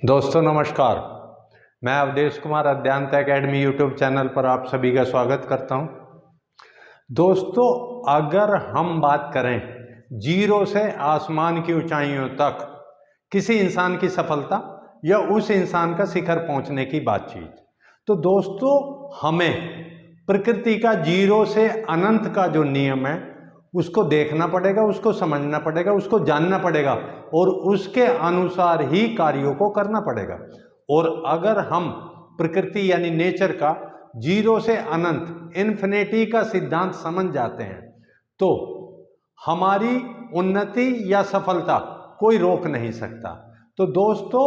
दोस्तों नमस्कार, मैं Awadhesh Kumar Adhyant academy YouTube channel पर आप सभी का स्वागत करता हूं। दोस्तों, अगर हम बात करें जीरो से आसमान की ऊंचाइयों तक किसी इंसान की सफलता या उस इंसान का शिखर पहुंचने की बातचीत, तो दोस्तों हमें प्रकृति का जीरो से अनंत का जो नियम है उसको देखना पड़ेगा, उसको समझना पड़ेगा, उसको जानना पड़ेगा और उसके अनुसार ही कार्यों को करना पड़ेगा। और अगर हम प्रकृति यानी नेचर का जीरो से अनंत इन्फिनिटी का सिद्धांत समझ जाते हैं तो हमारी उन्नति या सफलता कोई रोक नहीं सकता। तो दोस्तों,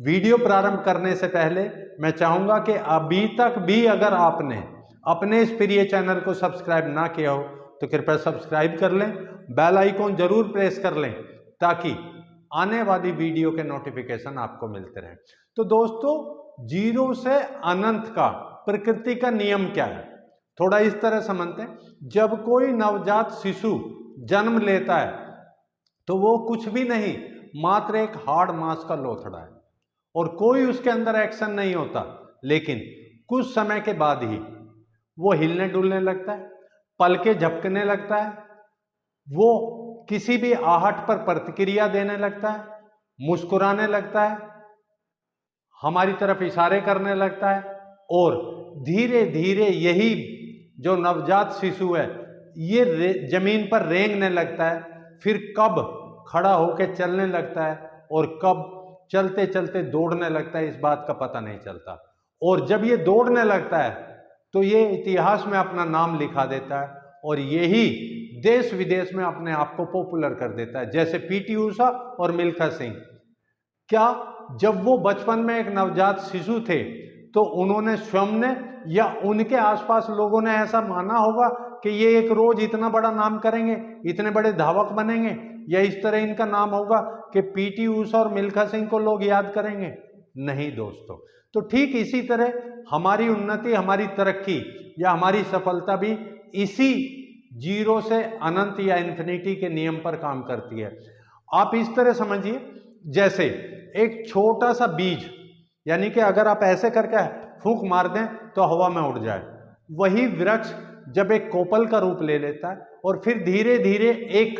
वीडियो प्रारंभ करने से पहले मैं चाहूंगा कि अभी तक भी अगर आपने अपने इस प्रिय चैनल को सब्सक्राइब ना किया हो तो कृपया सब्सक्राइब कर लें, बेल आइकॉन जरूर प्रेस कर लें ताकि आने वाली वीडियो के नोटिफिकेशन आपको मिलते रहें। तो दोस्तों, जीरो से अनंत का प्रकृति का नियम क्या है, थोड़ा इस तरह समझते हैं। जब कोई नवजात शिशु जन्म लेता है तो वो कुछ भी नहीं, मात्र एक हार्ड मांस का लोथड़ा है और कोई उसके अंदर एक्शन नहीं होता, लेकिन कुछ समय के बाद ही वो हिलने डुलने लगता है, पलके झपकने लगता है, वो किसी भी आहट पर प्रतिक्रिया देने लगता है, मुस्कुराने लगता है, हमारी तरफ इशारे करने लगता है और धीरे धीरे यही जो नवजात शिशु है ये जमीन पर रेंगने लगता है। फिर कब खड़ा होकर चलने लगता है और कब चलते चलते दौड़ने लगता है, इस बात का पता नहीं चलता। और जब ये दौड़ने लगता है तो ये इतिहास में अपना नाम लिखा देता है और यही देश विदेश में अपने आप को पॉपुलर कर देता है, जैसे पीटी ऊषा और मिल्खा सिंह। क्या जब वो बचपन में एक नवजात शिशु थे तो उन्होंने स्वयं ने या उनके आसपास लोगों ने ऐसा माना होगा कि ये एक रोज इतना बड़ा नाम करेंगे, इतने बड़े धावक बनेंगे, या इस तरह इनका नाम होगा कि पीटी ऊषा और मिल्खा सिंह को लोग याद करेंगे? नहीं दोस्तों। तो ठीक इसी तरह हमारी उन्नति, हमारी तरक्की या हमारी सफलता भी इसी जीरो से अनंत या इन्फिनिटी के नियम पर काम करती है। आप इस तरह समझिए, जैसे एक छोटा सा बीज, यानी कि अगर आप ऐसे करके फूंक मार दें तो हवा में उड़ जाए, वही वृक्ष जब एक कोपल का रूप ले लेता है और फिर धीरे धीरे एक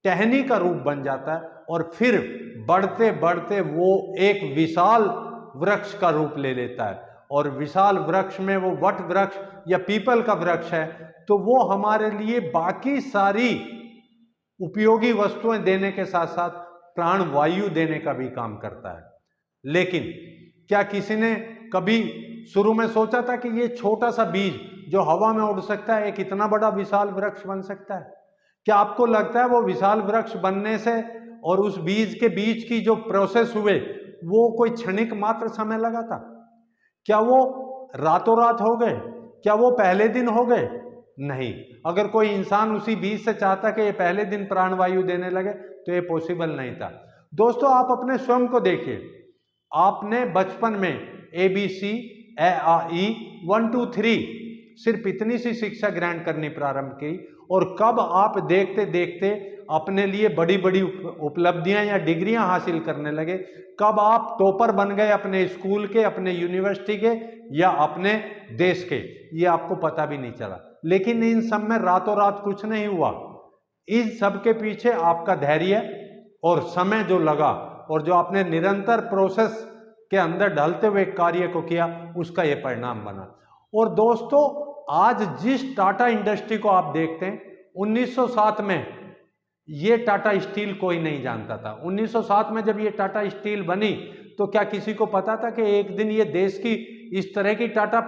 टहनी का रूप बन जाता है और फिर बढ़ते बढ़ते वो एक विशाल वृक्ष का रूप ले लेता है और विशाल वृक्ष में वो वट वृक्ष या पीपल का वृक्ष है, तो वो हमारे लिए बाकी सारी उपयोगी वस्तुएं देने के साथ साथ प्राण वायु देने का भी काम करता है। लेकिन क्या किसी ने कभी शुरू में सोचा था कि ये छोटा सा बीज जो हवा में उड़ सकता है एक इतना बड़ा विशाल वृक्ष बन सकता है? क्या आपको लगता है वो विशाल वृक्ष बनने से और उस बीज के बीच की जो प्रोसेस हुए वो कोई क्षणिक मात्र समय लगा था? क्या वो रातों रात हो गए? क्या वो पहले दिन हो गए? नहीं। अगर कोई इंसान उसी बीज से चाहता कि ये पहले दिन प्राणवायु देने लगे तो ये पॉसिबल नहीं था। दोस्तों, आप अपने स्वयं को देखिए, आपने बचपन में ABC ए आ ई 1 2 3 सिर्फ इतनी सी शिक्षा ग्रहण करनी प्रारंभ की और कब आप देखते देखते अपने लिए बड़ी बड़ी उपलब्धियां या डिग्रियां हासिल करने लगे, कब आप टॉपर बन गए अपने स्कूल के, अपने यूनिवर्सिटी के या अपने देश के, ये आपको पता भी नहीं चला। लेकिन इन सब में रातों रात कुछ नहीं हुआ। इस सब के पीछे आपका धैर्य और समय जो लगा और जो आपने निरंतर प्रोसेस के अंदर ढलते हुए कार्य को किया, उसका यह परिणाम बना। और दोस्तों, आज जिस टाटा इंडस्ट्री को आप देखते हैं, 1907 में ये टाटा स्टील कोई नहीं जानता था। 1907 में जब ये टाटा स्टील बनी तो क्या किसी को पता था कि एक दिन ये देश की इस तरह की टाटा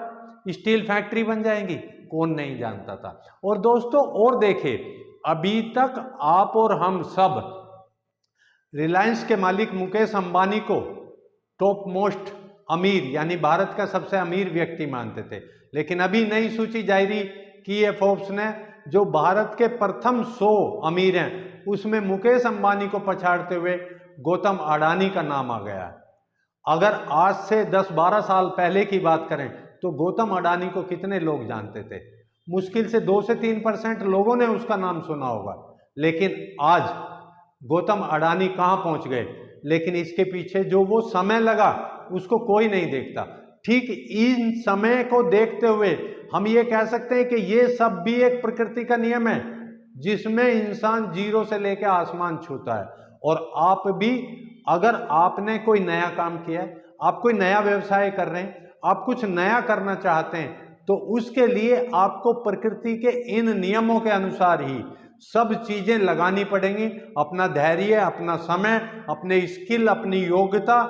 स्टील फैक्ट्री बन जाएंगी? कौन नहीं जानता था। और दोस्तों, और देखिए, अभी तक आप और हम सब रिलायंस के मालिक मुकेश अंबानी को टॉप मोस्ट अमीर यानी भारत का सबसे अमीर व्यक्ति मानते थे, लेकिन अभी नई सूची जारी की है फोर्ब्स ने, जो भारत के प्रथम 100 अमीर हैं उसमें मुकेश अंबानी को पछाड़ते हुए गौतम अडानी का नाम आ गया है। अगर आज से 10-12 साल पहले की बात करें तो गौतम अडानी को कितने लोग जानते थे? मुश्किल से 2 से 3% लोगों ने उसका नाम सुना होगा। लेकिन आज गौतम अडानी कहां पहुंच गए? लेकिन इसके पीछे जो वो समय लगा उसको कोई नहीं देखता। ठीक इन समय को देखते हुए हम ये कह सकते हैं कि ये सब भी एक प्रकृति का नियम है जिसमें इंसान जीरो से लेकर आसमान छूता है। और आप भी, अगर आपने कोई नया काम किया है, आप कोई नया व्यवसाय कर रहे हैं, आप कुछ नया करना चाहते हैं, तो उसके लिए आपको प्रकृति के इन नियमों के अनुसार ही सब चीजें लगानी पड़ेंगी। अपना धैर्य, अपना समय, अपने स्किल, अपनी योग्यता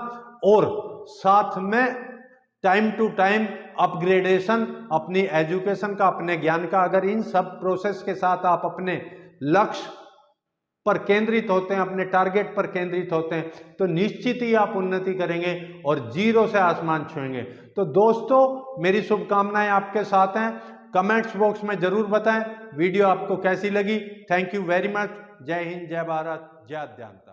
और साथ में टाइम टू टाइम अपग्रेडेशन, अपनी एजुकेशन का, अपने ज्ञान का। अगर इन सब प्रोसेस के साथ आप अपने लक्ष्य पर केंद्रित होते हैं, अपने टारगेट पर केंद्रित होते हैं, तो निश्चित ही आप उन्नति करेंगे और जीरो से आसमान छुएंगे। तो दोस्तों, मेरी शुभकामनाएं आपके साथ हैं। कमेंट्स बॉक्स में जरूर बताएं वीडियो आपको कैसी लगी। Thank you very much. जय हिंद, जय भारत, जय अध्यात्म।